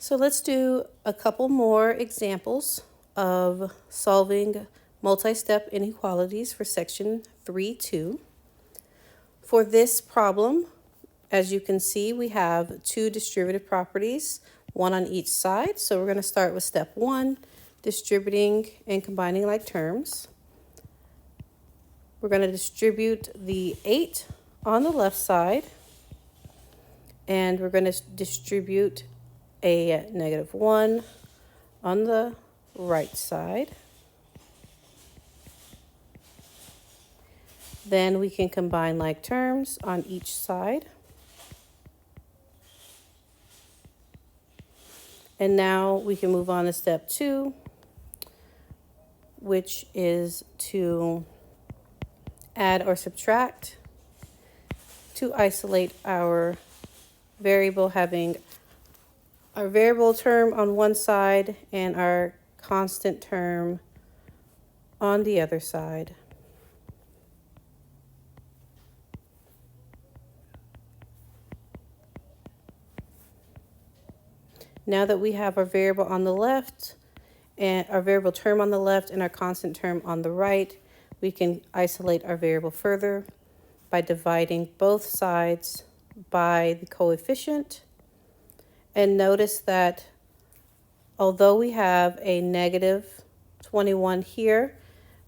So let's do a couple more examples of solving multi-step inequalities for section 3.2. For this problem, as you can see, we have two distributive properties, one on each side. So we're going to start with step 1, distributing and combining like terms. We're going to distribute the 8 on the left side, and we're going to distribute a -1 on the right side. Then we can combine like terms on each side. And now we can move on to step 2, which is to add or subtract to isolate our variable, having our variable term on one side and our constant term on the other side. Now that we have our variable on the left and our variable term on the left and our constant term on the right, we can isolate our variable further by dividing both sides by the coefficient. And notice that although we have a -21 here,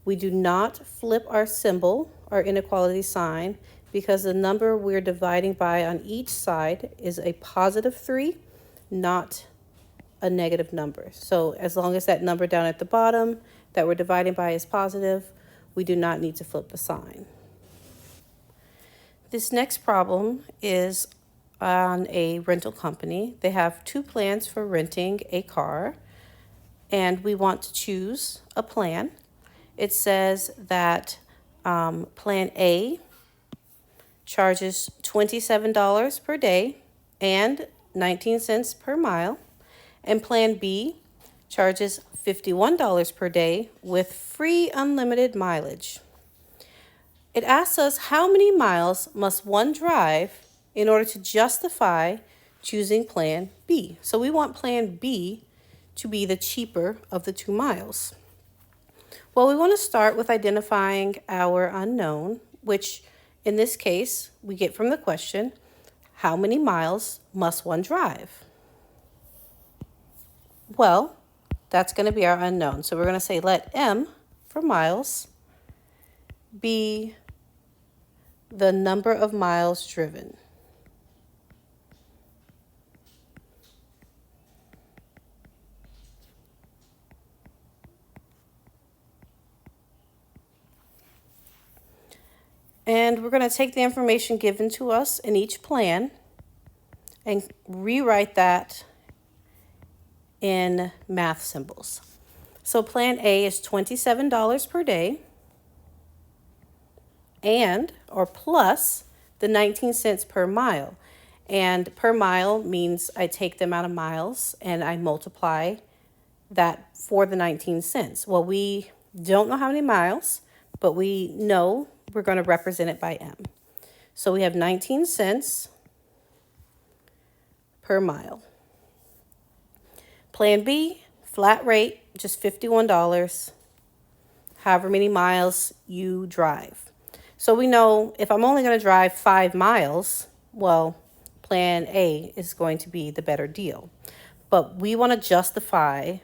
we do not flip our symbol, our inequality sign, because the number we're dividing by on each side is a +3, not a negative number. So as long as that number down at the bottom that we're dividing by is positive, we do not need to flip the sign. This next problem is on a rental company. They have two plans for renting a car, and we want to choose a plan. It says that plan A charges $27 per day and 19 cents per mile, and plan B charges $51 per day with free unlimited mileage. It asks us how many miles must one drive in order to justify choosing plan B. So we want plan B to be the cheaper of the 2 miles. Well, we want to start with identifying our unknown, which in this case we get from the question, how many miles must one drive? Well, that's going to be our unknown. So we're going to say let M for miles be the number of miles driven. And we're going to take the information given to us in each plan and rewrite that in math symbols. So plan A is $27 per day and or plus the 19 cents per mile. And per mile means I take the amount of miles and I multiply that for the 19 cents. Well, we don't know how many miles, but we know we're going to represent it by M. So we have 19 cents per mile. Plan B, flat rate, just $51, however many miles you drive. So we know if I'm only going to drive 5 miles, well, plan A is going to be the better deal. But we want to justify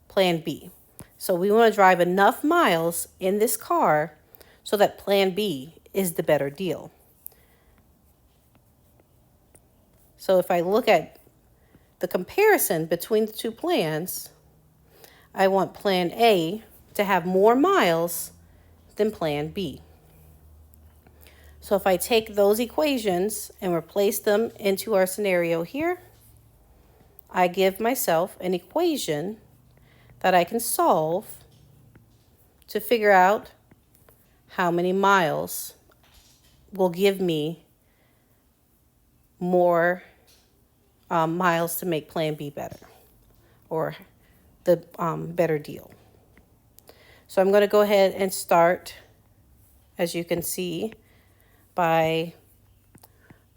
plan B. So we want to drive enough miles in this car so that plan B is the better deal. So if I look at the comparison between the two plans, I want plan A to have more miles than plan B. So if I take those equations and replace them into our scenario here, I give myself an equation that I can solve to figure out how many miles will give me more miles to make plan B better, or the better deal. So I'm going to go ahead and start, as you can see, by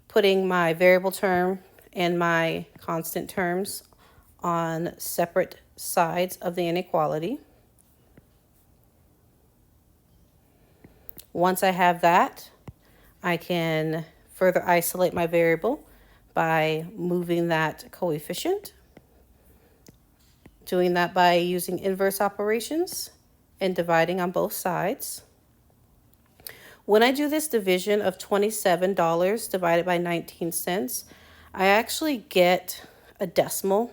putting my variable term and my constant terms on separate sides of the inequality. Once I have that, I can further isolate my variable by moving that coefficient, doing that by using inverse operations and dividing on both sides. When I do this division of $27 divided by 19 cents, I actually get a decimal.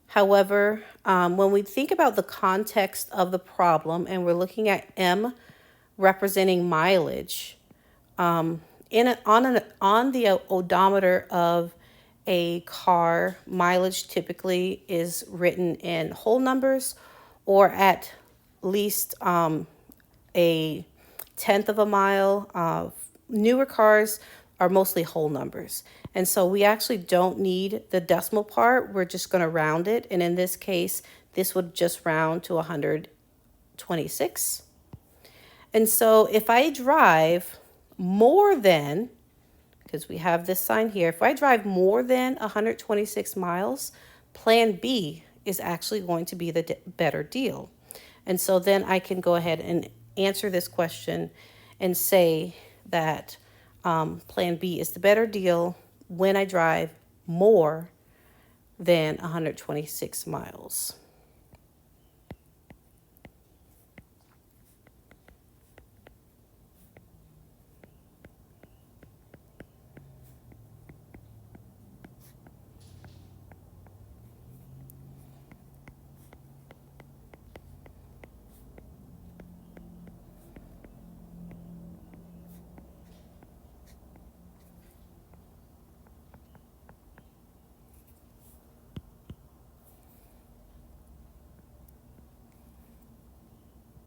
However, when we think about the context of the problem and we're looking at M representing mileage, on the odometer of a car, mileage typically is written in whole numbers or at least a tenth of a mile. Newer cars are mostly whole numbers. And so we actually don't need the decimal part. We're just going to round it. And in this case, this would just round to 126. And so if I drive more than, because we have this sign here, if I drive more than 126 miles, plan B is actually going to be the better deal. And so then I can go ahead and answer this question and say that plan B is the better deal when I drive more than 126 miles.